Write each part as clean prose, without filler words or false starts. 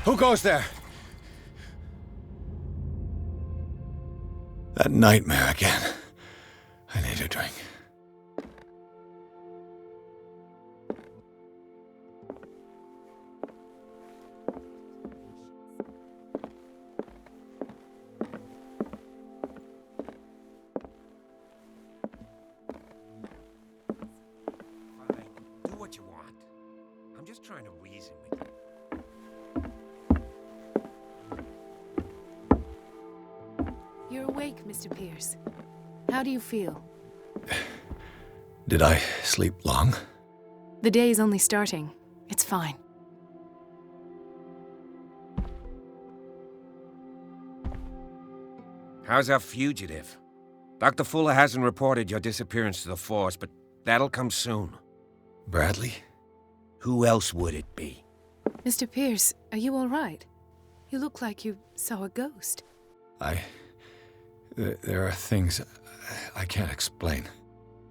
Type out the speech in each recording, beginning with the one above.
Who goes there? That nightmare again. I need a drink. Fine, do what you want. I'm just trying to reason with you. You're awake, Mr. Pierce. How do you feel? Did I sleep long? The day is only starting. It's fine. How's our fugitive? Dr. Fuller hasn't reported your disappearance to the force, but that'll come soon. Bradley? Who else would it be? Mr. Pierce, are you all right? You look like you saw a ghost. There are things I can't explain.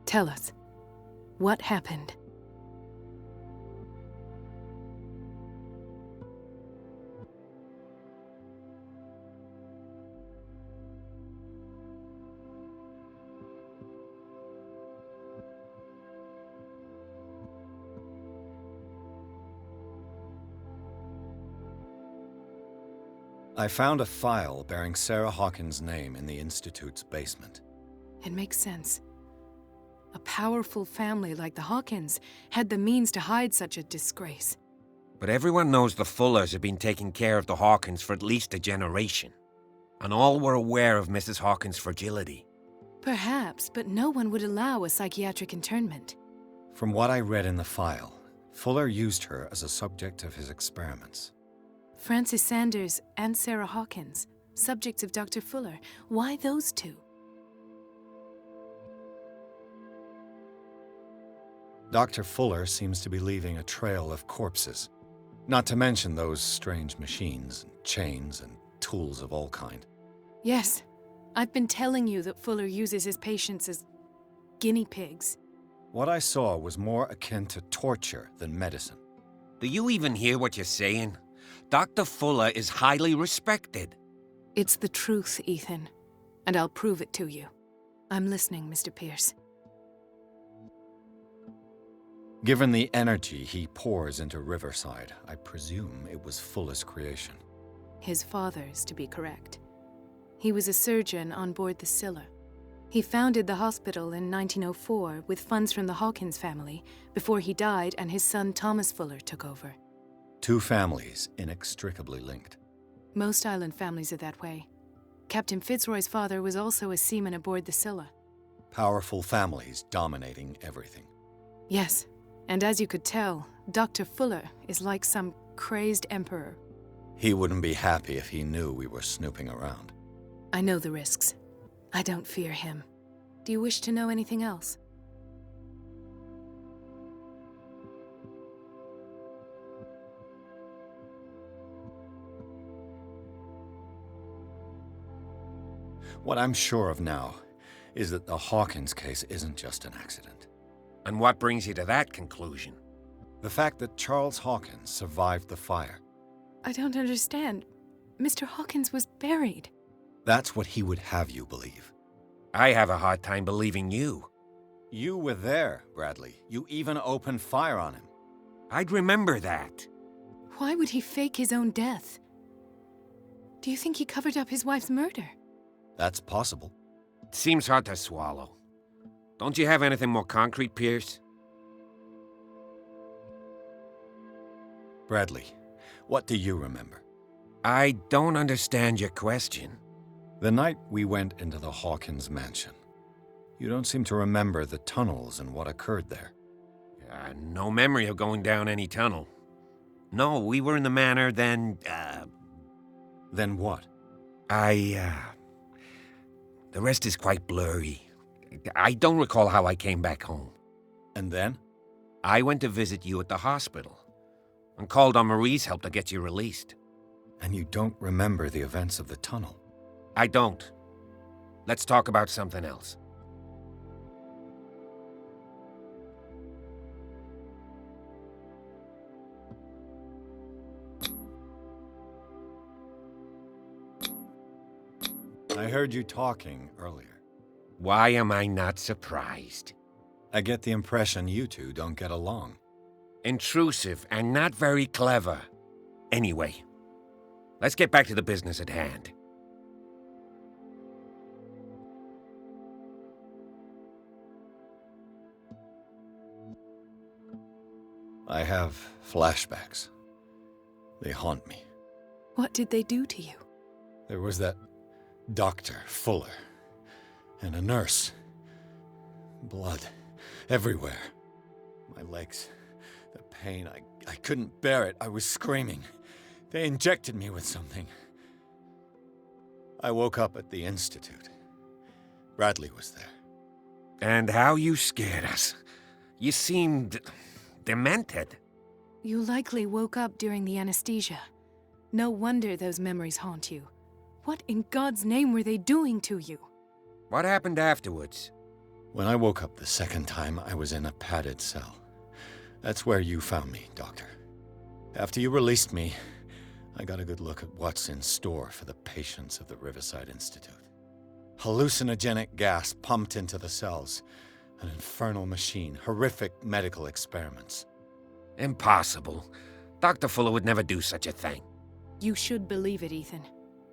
Tell us. What happened? I found a file bearing Sarah Hawkins' name in the Institute's basement. It makes sense. A powerful family like the Hawkins had the means to hide such a disgrace. But everyone knows the Fullers have been taking care of the Hawkins for at least a generation. And all were aware of Mrs. Hawkins' fragility. Perhaps, but no one would allow a psychiatric internment. From what I read in the file, Fuller used her as a subject of his experiments. Francis Sanders and Sarah Hawkins, subjects of Dr. Fuller. Why those two? Dr. Fuller seems to be leaving a trail of corpses. Not to mention those strange machines, and chains, and tools of all kind. Yes, I've been telling you that Fuller uses his patients as guinea pigs. What I saw was more akin to torture than medicine. Do you even hear what you're saying? Dr. Fuller is highly respected. It's the truth, Ethan, and I'll prove it to you. I'm listening, Mr. Pierce. Given the energy he pours into Riverside, I presume it was Fuller's creation. His father's, to be correct. He was a surgeon on board the Scylla. He founded the hospital in 1904 with funds from the Hawkins family before he died and his son Thomas Fuller took over. Two families inextricably linked. Most island families are that way. Captain Fitzroy's father was also a seaman aboard the Scylla. Powerful families dominating everything. Yes, and as you could tell, Dr. Fuller is like some crazed emperor. He wouldn't be happy if he knew we were snooping around. I know the risks. I don't fear him. Do you wish to know anything else? What I'm sure of now is that the Hawkins case isn't just an accident. And what brings you to that conclusion? The fact that Charles Hawkins survived the fire. I don't understand. Mr. Hawkins was buried. That's what he would have you believe. I have a hard time believing you. You were there, Bradley. You even opened fire on him. I'd remember that. Why would he fake his own death? Do you think he covered up his wife's murder? That's possible. It seems hard to swallow. Don't you have anything more concrete, Pierce? Bradley, what do you remember? I don't understand your question. The night we went into the Hawkins mansion. You don't seem to remember the tunnels and what occurred there. No memory of going down any tunnel. No, we were in the manor, then, Then what? The rest is quite blurry. I don't recall how I came back home. And then? I went to visit you at the hospital and called on Marie's help to get you released. And you don't remember the events of the tunnel? I don't. Let's talk about something else. I heard you talking earlier. Why am I not surprised? I get the impression you two don't get along. Intrusive and not very clever. Anyway, let's get back to the business at hand. I have flashbacks. They haunt me. What did they do to you? There was that Dr. Fuller and a nurse. Blood everywhere. My legs, the pain, I couldn't bear it. I was screaming. They injected me with something. I woke up at the Institute. Bradley was there. And how you scared us. You seemed demented. You likely woke up during the anesthesia. No wonder those memories haunt you. What in God's name were they doing to you? What happened afterwards? When I woke up the second time, I was in a padded cell. That's where you found me, Doctor. After you released me, I got a good look at what's in store for the patients of the Riverside Institute. Hallucinogenic gas pumped into the cells. An infernal machine. Horrific medical experiments. Impossible. Dr. Fuller would never do such a thing. You should believe it, Ethan.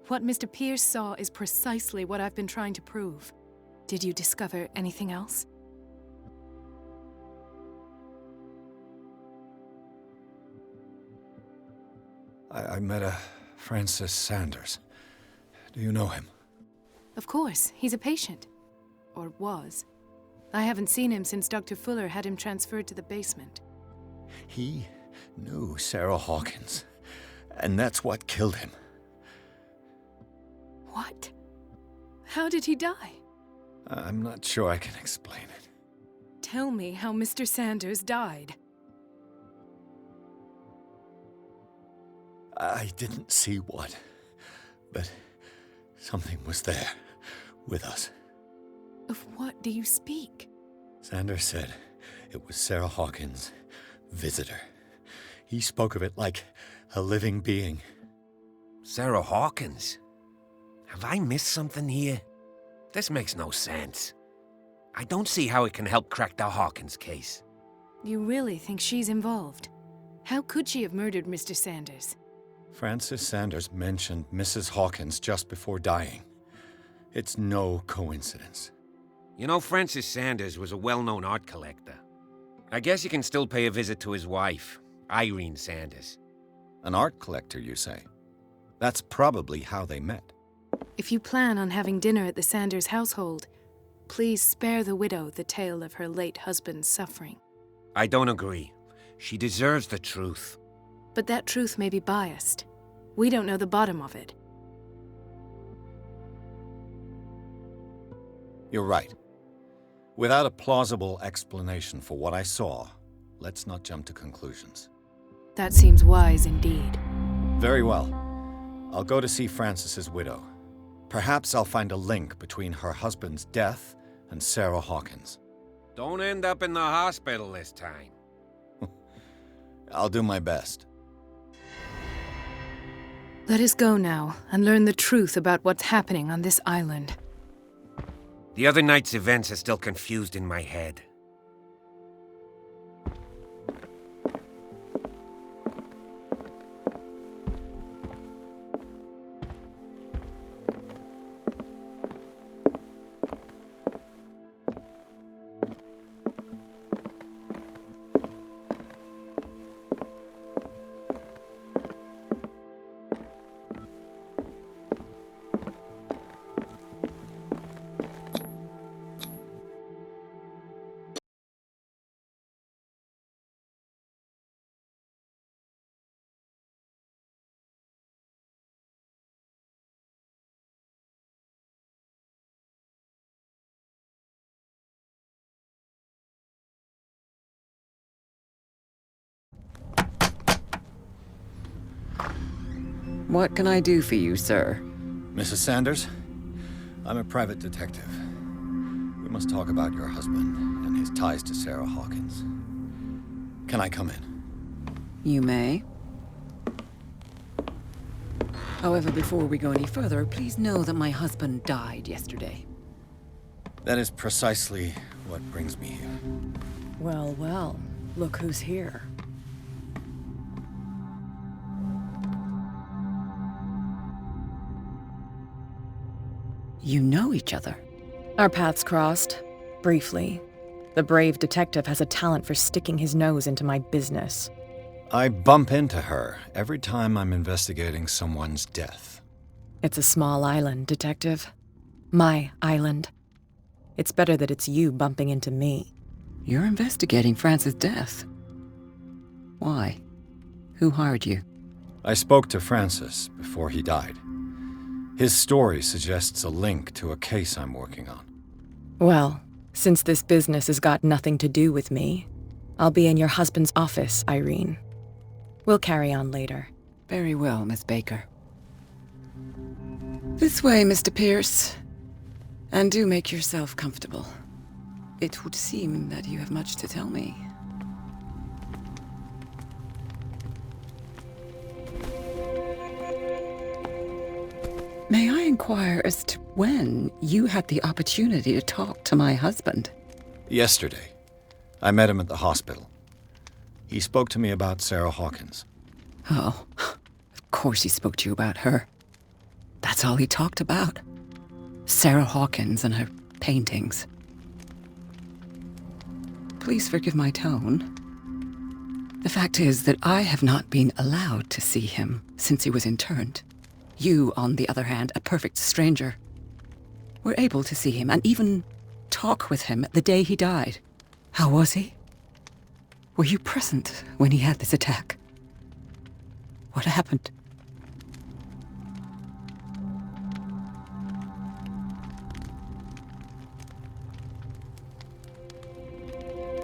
What Mr. Pierce saw is precisely what I've been trying to prove. Did you discover anything else? I met a Francis Sanders. Do you know him? Of course, he's a patient. Or was. I haven't seen him since Dr. Fuller had him transferred to the basement. He knew Sarah Hawkins, and that's what killed him. What? How did he die? I'm not sure I can explain it. Tell me how Mr. Sanders died. I didn't see what, but something was there, with us. Of what do you speak? Sanders said it was Sarah Hawkins' visitor. He spoke of it like a living being. Sarah Hawkins? Have I missed something here? This makes no sense. I don't see how it can help crack the Hawkins case. You really think she's involved? How could she have murdered Mr. Sanders? Francis Sanders mentioned Mrs. Hawkins just before dying. It's no coincidence. You know, Francis Sanders was a well-known art collector. I guess you can still pay a visit to his wife, Irene Sanders. An art collector, you say? That's probably how they met. If you plan on having dinner at the Sanders household, please spare the widow the tale of her late husband's suffering. I don't agree. She deserves the truth. But that truth may be biased. We don't know the bottom of it. You're right. Without a plausible explanation for what I saw, let's not jump to conclusions. That seems wise indeed. Very well. I'll go to see Francis's widow. Perhaps I'll find a link between her husband's death and Sarah Hawkins. Don't end up in the hospital this time. I'll do my best. Let us go now and learn the truth about what's happening on this island. The other night's events are still confused in my head. What can I do for you, sir? Mrs. Sanders, I'm a private detective. We must talk about your husband and his ties to Sarah Hawkins. Can I come in? You may. However, before we go any further, please know that my husband died yesterday. That is precisely what brings me here. Well, well, look who's here. You know each other. Our paths crossed, briefly. The brave detective has a talent for sticking his nose into my business. I bump into her every time I'm investigating someone's death. It's a small island, Detective. My island. It's better that it's you bumping into me. You're investigating Francis' death. Why? Who hired you? I spoke to Francis before he died. His story suggests a link to a case I'm working on. Well, since this business has got nothing to do with me, I'll be in your husband's office, Irene. We'll carry on later. Very well, Miss Baker. This way, Mr. Pierce. And do make yourself comfortable. It would seem that you have much to tell me. May I inquire as to when you had the opportunity to talk to my husband? Yesterday, I met him at the hospital. He spoke to me about Sarah Hawkins. Oh, of course he spoke to you about her. That's all he talked about. Sarah Hawkins and her paintings. Please forgive my tone. The fact is that I have not been allowed to see him since he was interned. You, on the other hand, a perfect stranger, were able to see him and even talk with him the day he died. How was he? Were you present when he had this attack? What happened?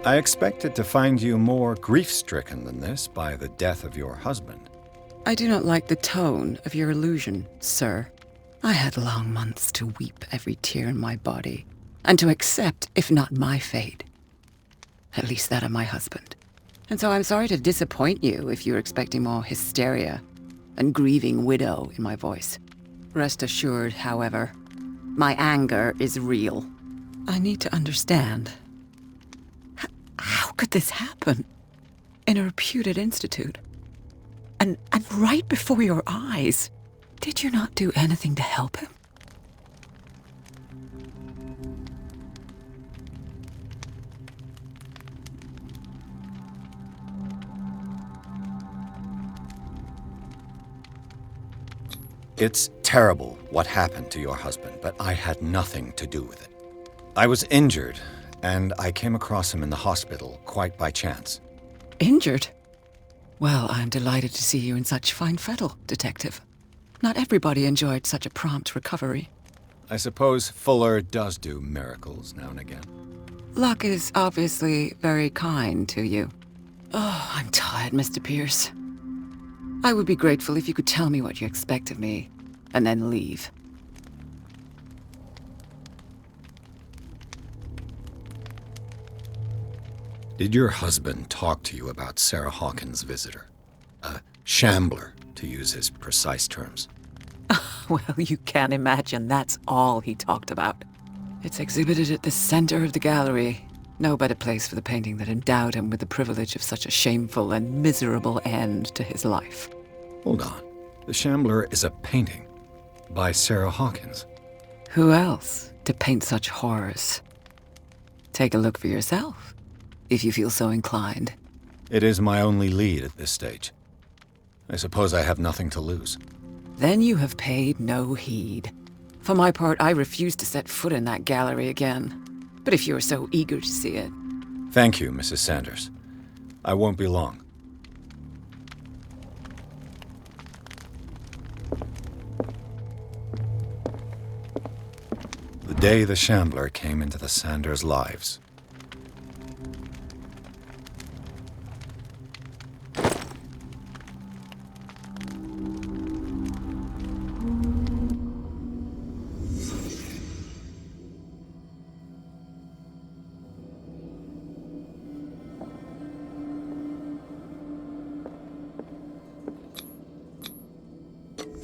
I expected to find you more grief-stricken than this by the death of your husband. I do not like the tone of your allusion, sir. I had long months to weep every tear in my body, and to accept, if not my fate, at least that of my husband. And so I'm sorry to disappoint you if you're expecting more hysteria and grieving widow in my voice. Rest assured, however, my anger is real. I need to understand. How could this happen? In a reputed institute? And right before your eyes. Did you not do anything to help him? It's terrible what happened to your husband, but I had nothing to do with it. I was injured, and I came across him in the hospital quite by chance. Injured? Well, I'm delighted to see you in such fine fettle, Detective. Not everybody enjoyed such a prompt recovery. I suppose Fuller does do miracles now and again. Luck is obviously very kind to you. Oh, I'm tired, Mr. Pierce. I would be grateful if you could tell me what you expect of me, and then leave. Did your husband talk to you about Sarah Hawkins' visitor? A shambler, to use his precise terms. Well, you can imagine that's all he talked about. It's exhibited at the center of the gallery. No better place for the painting that endowed him with the privilege of such a shameful and miserable end to his life. Hold on. The Shambler is a painting by Sarah Hawkins. Who else to paint such horrors? Take a look for yourself, if you feel so inclined. It is my only lead at this stage. I suppose I have nothing to lose. Then you have paid no heed. For my part, I refuse to set foot in that gallery again. But if you're so eager to see it... Thank you, Mrs. Sanders. I won't be long. The day the Shambler came into the Sanders' lives.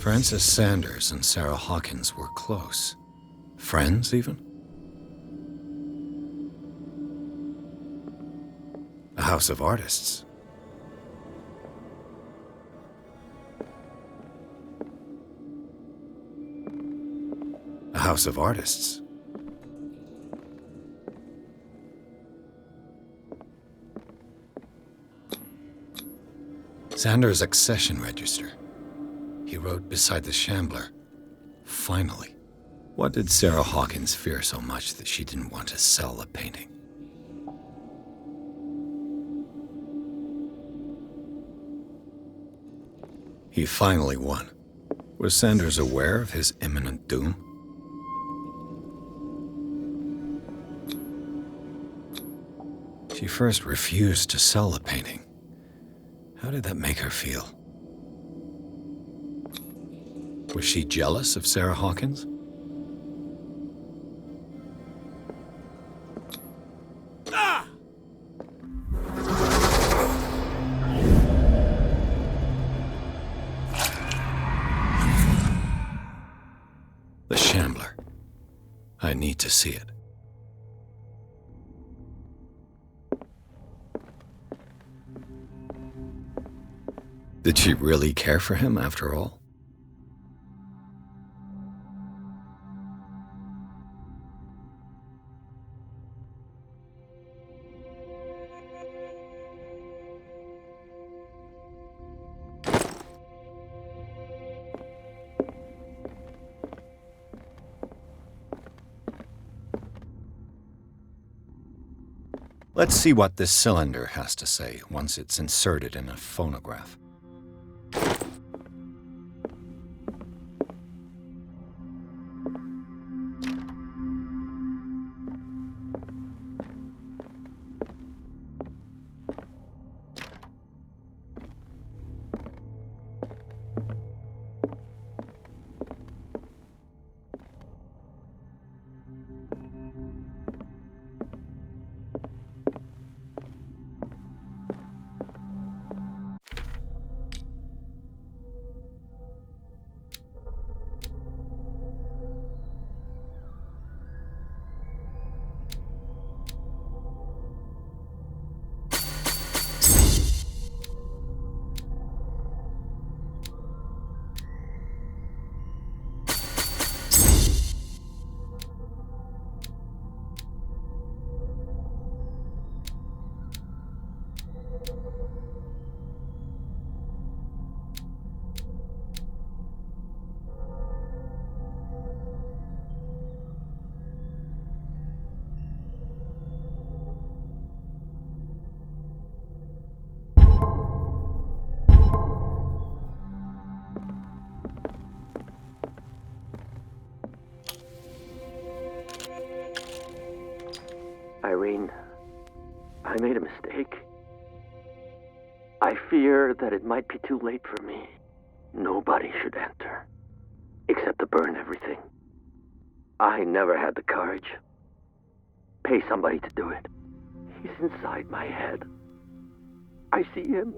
Francis Sanders and Sarah Hawkins were close. Friends, even? A house of artists. A house of artists. Sanders' accession register. He wrote beside the Shambler, "Finally." What did Sarah Hawkins fear so much that she didn't want to sell the painting? He finally won. Was Sanders aware of his imminent doom? She first refused to sell the painting. How did that make her feel? Was she jealous of Sarah Hawkins? The Shambler. I need to see it. Did she really care for him after all? Let's see what this cylinder has to say once it's inserted in a phonograph. Irene, I made a mistake. I fear that it might be too late for me. Nobody should enter, except to burn everything. I never had the courage. Pay somebody to do it. He's inside my head. I see him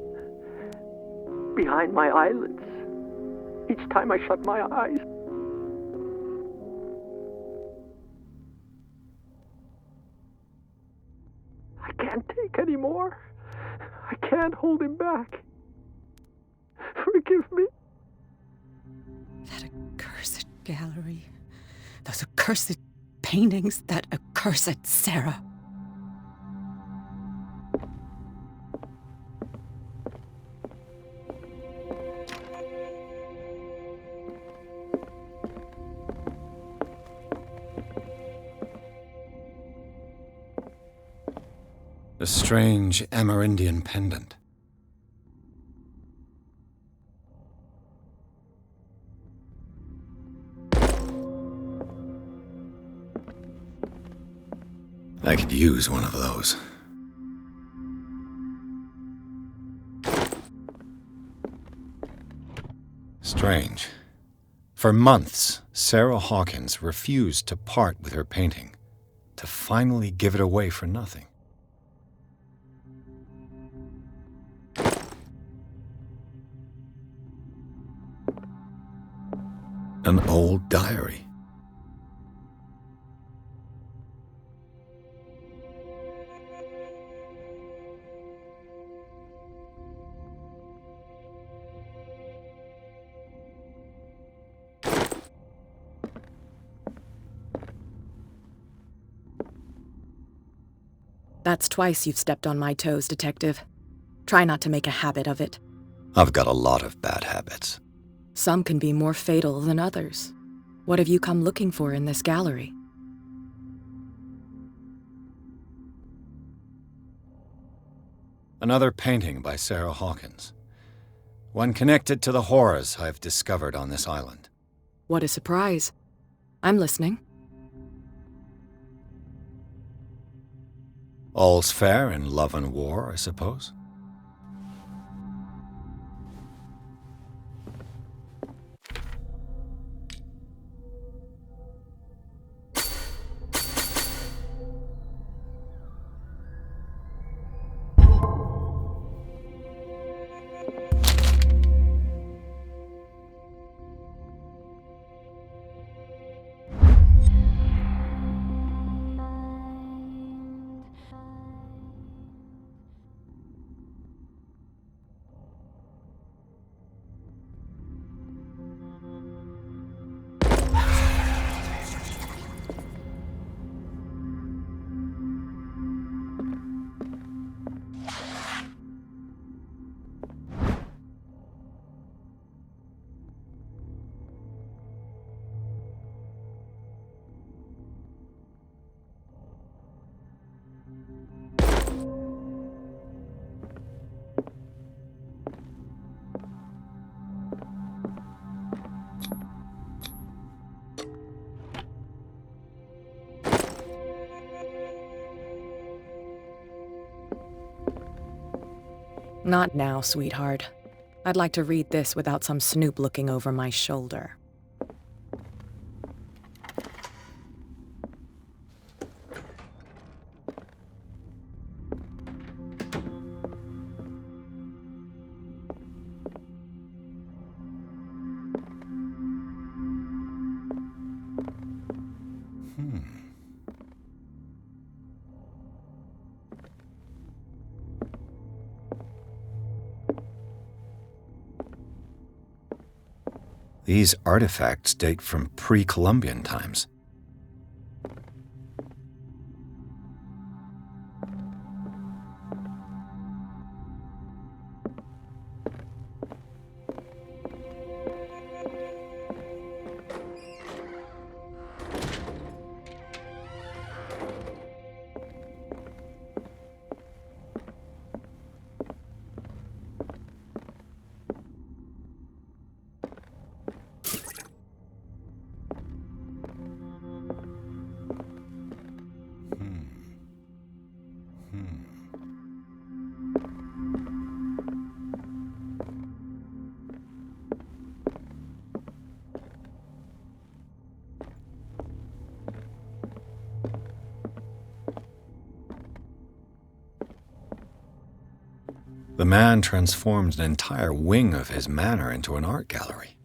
behind my eyelids each time I shut my eyes. I can't take any more. I can't hold him back. Forgive me. That accursed gallery. Those accursed paintings. That accursed Sarah. A strange Amerindian pendant. I could use one of those. Strange. For months, Sarah Hawkins refused to part with her painting, to finally give it away for nothing. An old diary. That's twice you've stepped on my toes, Detective. Try not to make a habit of it. I've got a lot of bad habits. Some can be more fatal than others. What have you come looking for in this gallery? Another painting by Sarah Hawkins. One connected to the horrors I've discovered on this island. What a surprise. I'm listening. All's fair in love and war, I suppose. Not now, sweetheart. I'd like to read this without some snoop looking over my shoulder. These artifacts date from pre-Columbian times. The man transformed an entire wing of his manor into an art gallery.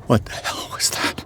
What the hell was that?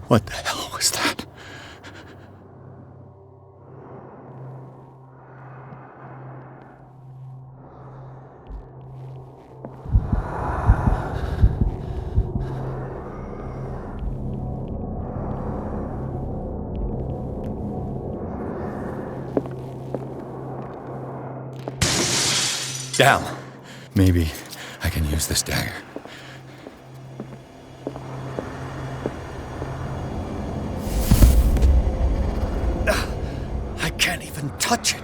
What the hell was that? Down. Maybe I can use this dagger. I can't even touch it.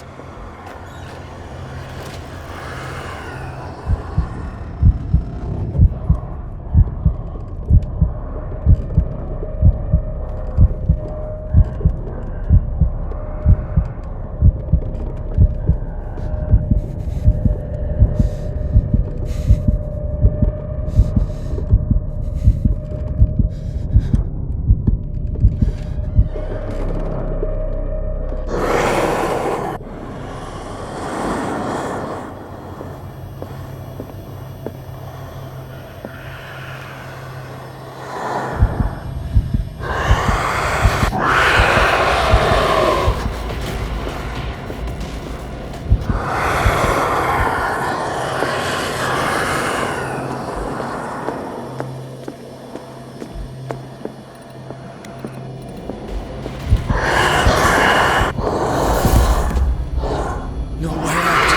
No way out.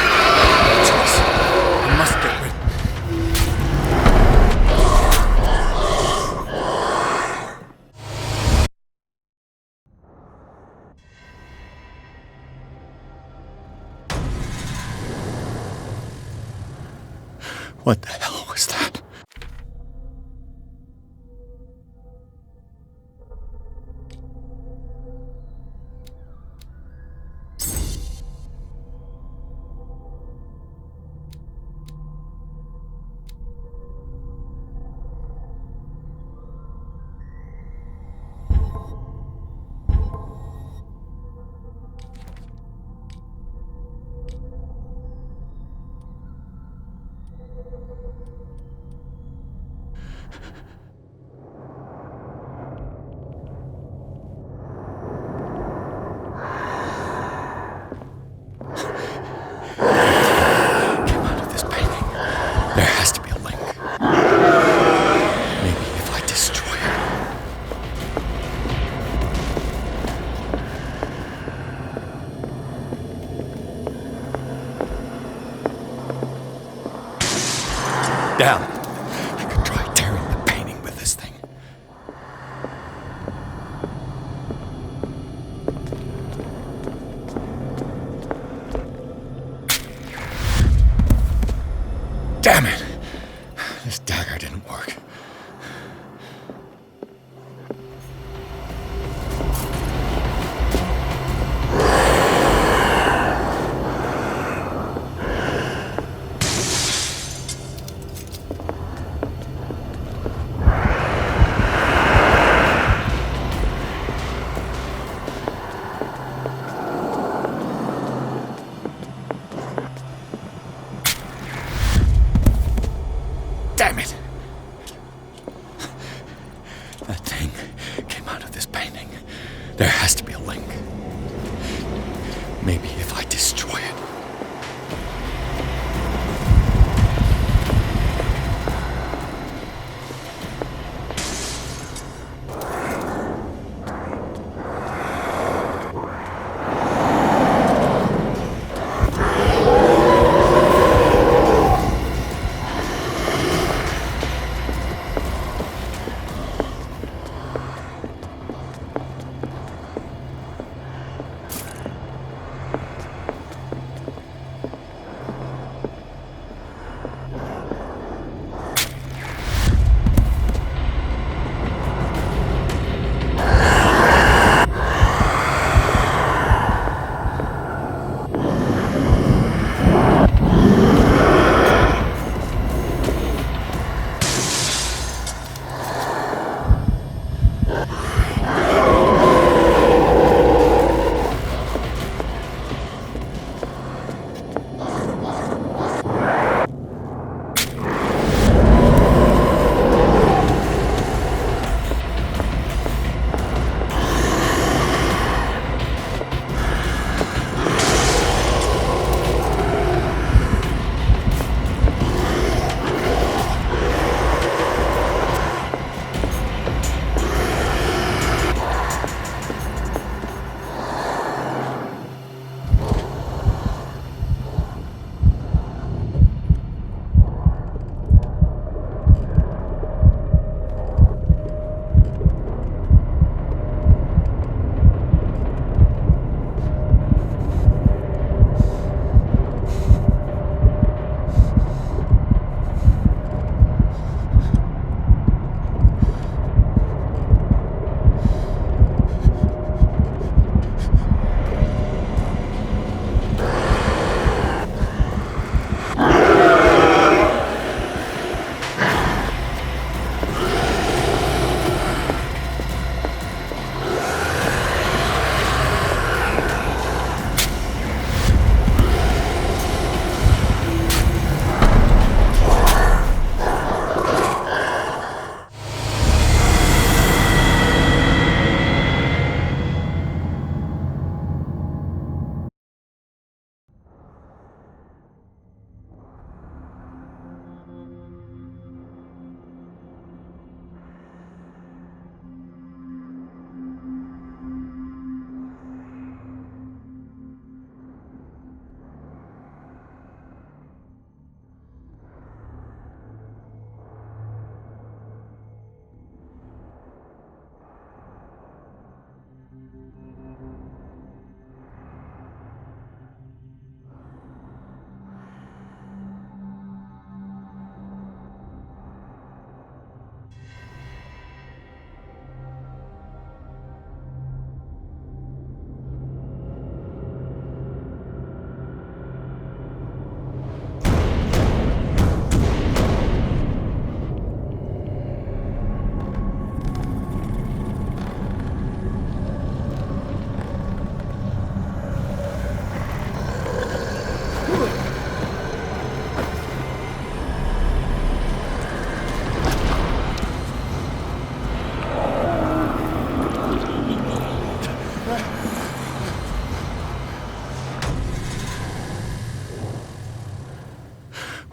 Choice. I must get rid. What the hell was that? There has to be a link. Maybe if I destroy it. Down. I could try tearing the painting with this thing.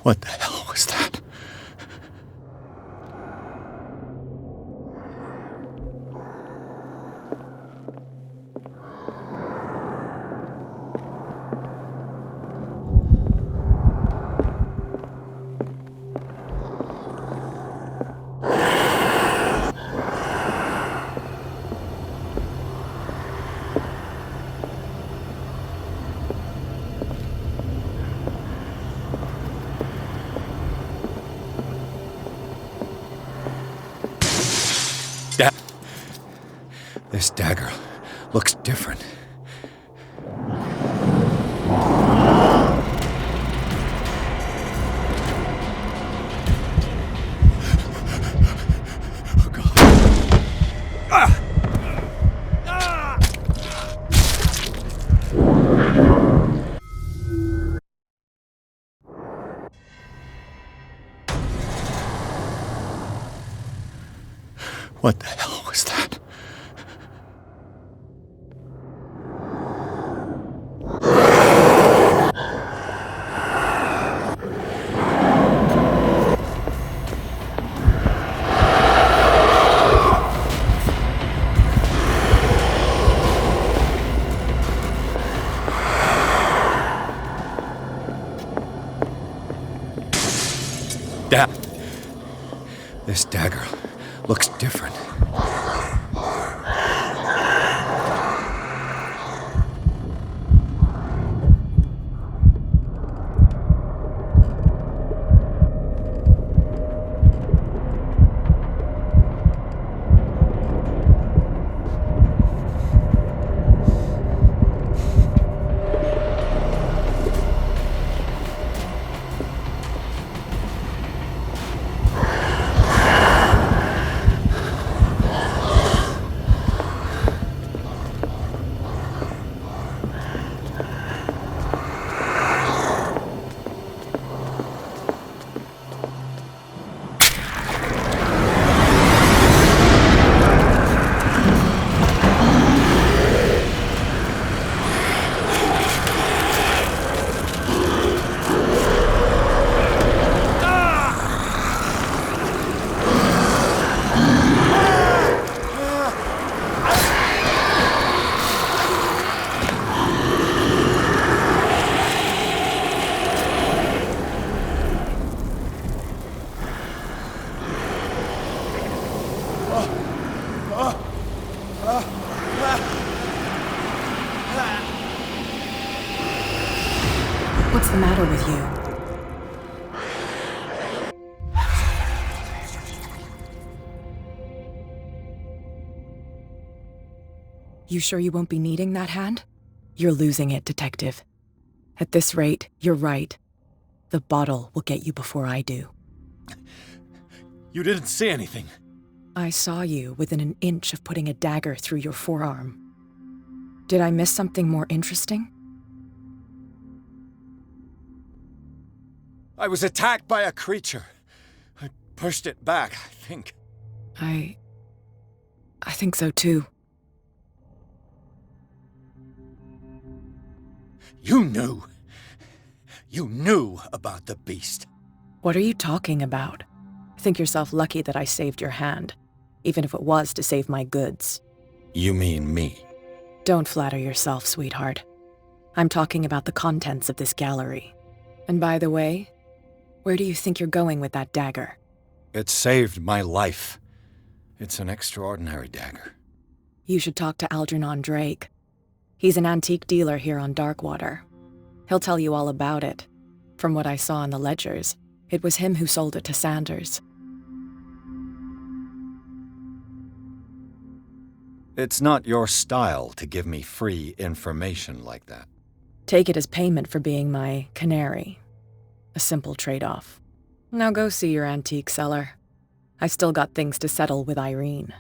What the hell was that? This dagger looks different. Oh, God. What the hell was that? Damn. This dagger looks different. What's the matter with you? You sure you won't be needing that hand? You're losing it, Detective. At this rate, you're right. The bottle will get you before I do. You didn't see anything. I saw you within an inch of putting a dagger through your forearm. Did I miss something more interesting? I was attacked by a creature. I pushed it back, I think. I think so too. You knew. You knew about the beast. What are you talking about? Think yourself lucky that I saved your hand, even if it was to save my goods. You mean me? Don't flatter yourself, sweetheart. I'm talking about the contents of this gallery. And by the way, where do you think you're going with that dagger? It saved my life. It's an extraordinary dagger. You should talk to Algernon Drake. He's an antique dealer here on Darkwater. He'll tell you all about it. From what I saw in the ledgers, it was him who sold it to Sanders. It's not your style to give me free information like that. Take it as payment for being my canary. A simple trade-off. Now go see your antique seller. I still got things to settle with Irene.